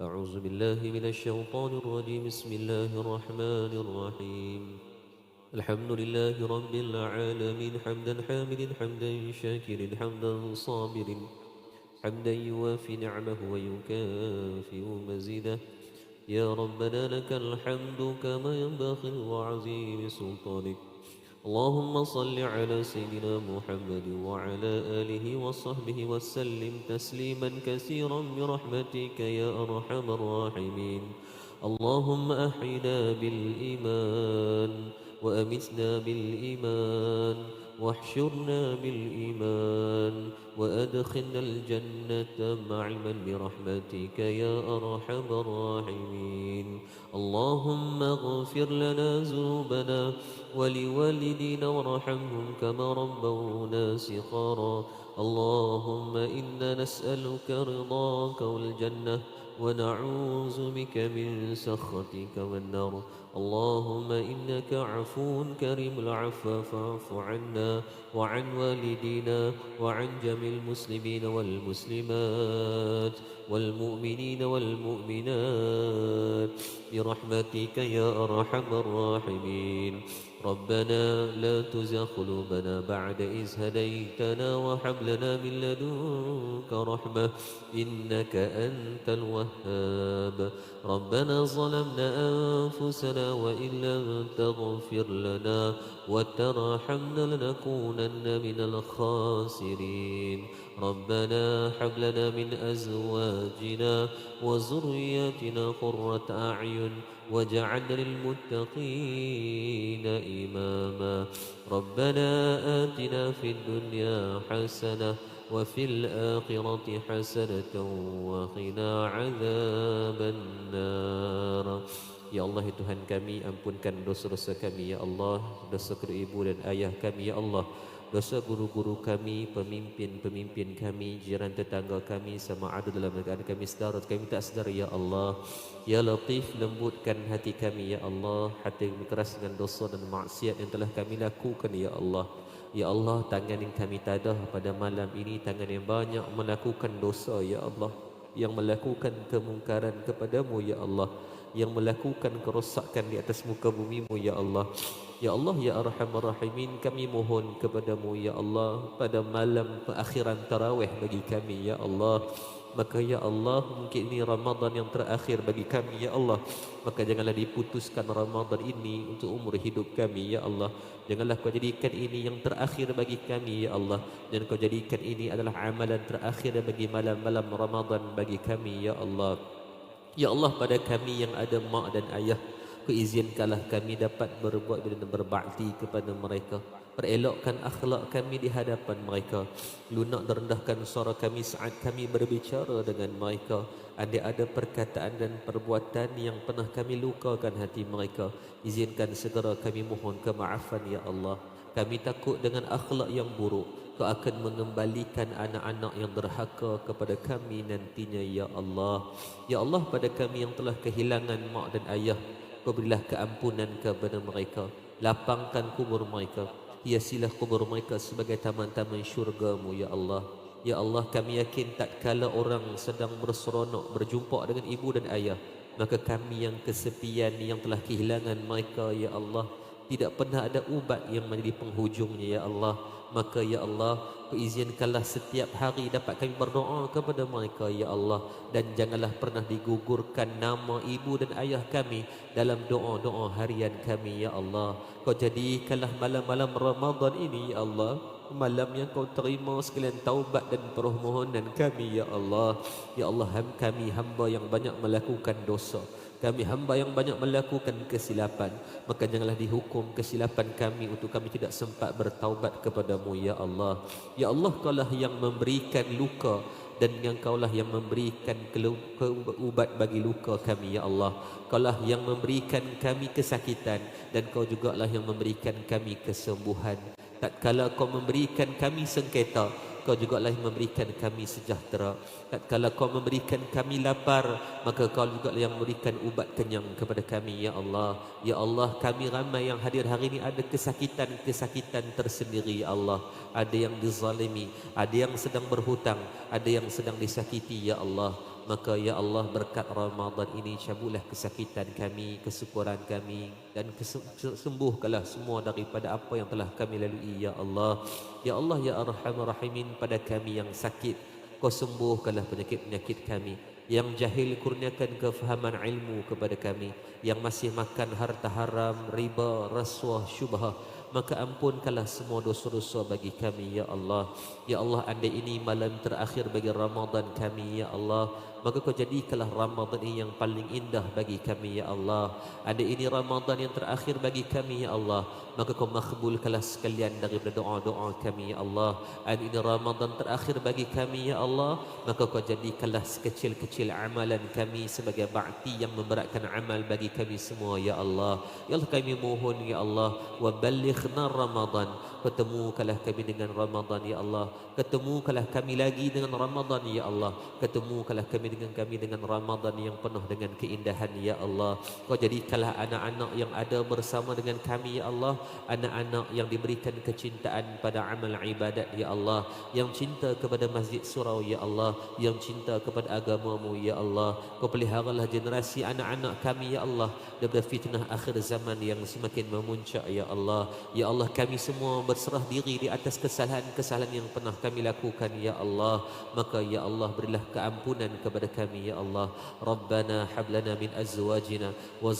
أعوذ بالله من الشيطان الرجيم. بسم الله الرحمن الرحيم. الحمد لله رب العالمين، حمدا حامد حمدا شاكر حمدا صابر، حمدا يوافي نعمه ويكافئ مزيده. يا ربنا لك الحمد كما ينبغي لعظيم سلطانك. اللهم صل على سيدنا محمد وعلى آله وصحبه وسلم تسليما كثيرا برحمتك يا أرحم الراحمين. اللهم أحينا بالإيمان وأمتنا بالإيمان واحشرنا بالإيمان وأدخلنا الجنة مع من برحمتك يا أرحم الراحمين. اللهم اغفر لنا ذنوبنا ولوالدينا وارحمهم كما ربونا صغارا. اللهم إنا نسألك رضاك والجنة ونعوذ بك من سخطك والنار. اللهم إنك عفو كريم العفو فاعف عنا وعن والدينا وعن جميع المسلمين والمسلمات والمؤمنين والمؤمنات برحمتك يا أرحم الراحمين. ربنا لا تزغ قلوبنا بعد إذ هديتنا وهب لنا من لدنك رحمة إنك أنت الوهاب. ربنا ظلمنا أنفسنا وإن لم تغفر لنا وترحمنا لنكونن من الخاسرين. ربنا هب لنا من أزواجنا وذرياتنا قرة أعين واجعلنا للمتقين إماما. ربنا آتنا في الدنيا حسنة وفي الآخرة حسنة وقنا عذاب النار. Ya Allah, ya Tuhan kami, ampunkan dosa-dosa kami, ya Allah. Dosa kedua ibu dan ayah kami, ya Allah. Dosa guru-guru kami, pemimpin-pemimpin kami, jiran tetangga kami, sama ada dalam negara kami, saudara kami tak sedar, ya Allah. Ya Latif, lembutkan hati kami, ya Allah. Hati kami keras dengan dosa dan maksiat yang telah kami lakukan, ya Allah. Ya Allah, tangan yang kami tadah pada malam ini, tangan yang banyak melakukan dosa, ya Allah. Yang melakukan kemungkaran kepadamu, ya Allah. Yang melakukan kerosakan di atas muka bumi-Mu, ya Allah. Ya Allah, ya Arhamar Rahimin, kami mohon kepadamu, ya Allah, pada malam perakhiran tarawih bagi kami, ya Allah. Maka ya Allah, mungkin ini Ramadan yang terakhir bagi kami, ya Allah. Maka janganlah diputuskan Ramadan ini untuk umur hidup kami, ya Allah. Janganlah kau jadikan ini yang terakhir bagi kami, ya Allah. Dan kau jadikan ini adalah amalan terakhir bagi malam-malam Ramadan bagi kami, ya Allah. Ya Allah, pada kami yang ada mak dan ayah, kau izinkanlah kami dapat berbuat dan berbakti kepada mereka. Perelokkan akhlak kami di hadapan mereka. Lunak dan rendahkan suara kami saat kami berbicara dengan mereka. Andai ada perkataan dan perbuatan yang pernah kami lukakan hati mereka, izinkan segera kami mohon kemaafan, ya Allah. Kami takut dengan akhlak yang buruk Kau akan mengembalikan anak-anak yang derhaka kepada kami nantinya, ya Allah. Ya Allah, pada kami yang telah kehilangan mak dan ayah, Kau berilah keampunan kepada mereka. Lapangkan kubur mereka, hiasilah kubur mereka sebagai taman-taman syurga-Mu, ya Allah. Ya Allah, kami yakin tak kala orang sedang berseronok berjumpa dengan ibu dan ayah, maka kami yang kesepian, yang telah kehilangan mereka, ya Allah, tidak pernah ada ubat yang menjadi penghujungnya, ya Allah. Maka ya Allah, Kau izinkanlah setiap hari dapat kami berdoa kepada mereka, ya Allah. Dan janganlah pernah digugurkan nama ibu dan ayah kami dalam doa-doa harian kami, ya Allah. Kau jadikanlah malam-malam Ramadan ini, ya Allah, malam yang Kau terima sekalian taubat dan permohonan kami, ya Allah. Ya Allah, kami hamba yang banyak melakukan dosa, kami hamba yang banyak melakukan kesilapan, maka janganlah dihukum kesilapan kami untuk kami tidak sempat bertaubat kepadamu, ya Allah. Ya Allah, Kaulah yang memberikan luka dan yang Kaulah yang memberikan ubat bagi luka kami, ya Allah. Kaulah yang memberikan kami kesakitan dan Kau jugalah yang memberikan kami kesembuhan. Tatkala Kau memberikan kami sengketa, Kau jugalah yang memberikan kami sejahtera. Tatkala Kau memberikan kami lapar, maka Kau jugalah yang memberikan ubat kenyang kepada kami, ya Allah. Ya Allah, kami ramai yang hadir hari ini ada kesakitan-kesakitan tersendiri, ya Allah. Ada yang dizalimi, ada yang sedang berhutang, ada yang sedang disakiti, ya Allah. Maka ya Allah, berkat Ramadan ini cabutlah kesakitan kami, kesyukuran kami, dan sembuhkanlah semua daripada apa yang telah kami lalui ya Allah. Ya Allah ya Arhamar Rahimin, pada kami yang sakit Kau sembuhkanlah penyakit-penyakit kami. Yang jahil kurniakan kefahaman ilmu kepada kami. Yang masih makan harta haram, riba, rasuah, syubhah, maka ampunkanlah semua dosa-dosa bagi kami ya Allah. Ya Allah, andai ini malam terakhir bagi Ramadan kami ya Allah, maka kau jadikanlah Ramadan ini yang paling indah bagi kami ya Allah. Andai ini Ramadan yang terakhir bagi kami ya Allah, maka kau makbulkanlah sekalian daripada doa-doa kami ya Allah. Andai ini Ramadan terakhir bagi kami ya Allah, maka kau jadikanlah sekecil-kecil amalan kami sebagai bakti yang memberatkan amal bagi kami semua ya Allah. Ya Allah, kami mohon ya Allah, wa ballighna Ramadan, ketemukanlah kami dengan Ramadan ya Allah. Ketemukanlah kami lagi dengan Ramadan ya Allah. Ketemukanlah kami dengan Ramadan yang penuh dengan keindahan ya Allah. Kau jadikanlah anak-anak yang ada bersama dengan kami ya Allah, anak-anak yang diberikan kecintaan pada amal ibadat ya Allah, yang cinta kepada masjid surau ya Allah, yang cinta kepada agamamu ya Allah. Kau peliharalah generasi anak-anak kami ya Allah daripada fitnah akhir zaman yang semakin memuncak ya Allah. Ya Allah, kami semua berserah diri di atas kesalahan-kesalahan yang pernah kami lakukan ya Allah. Maka ya Allah, berilah keampunan kepada kami ya Allah. Rabbana hablana min azwajina wa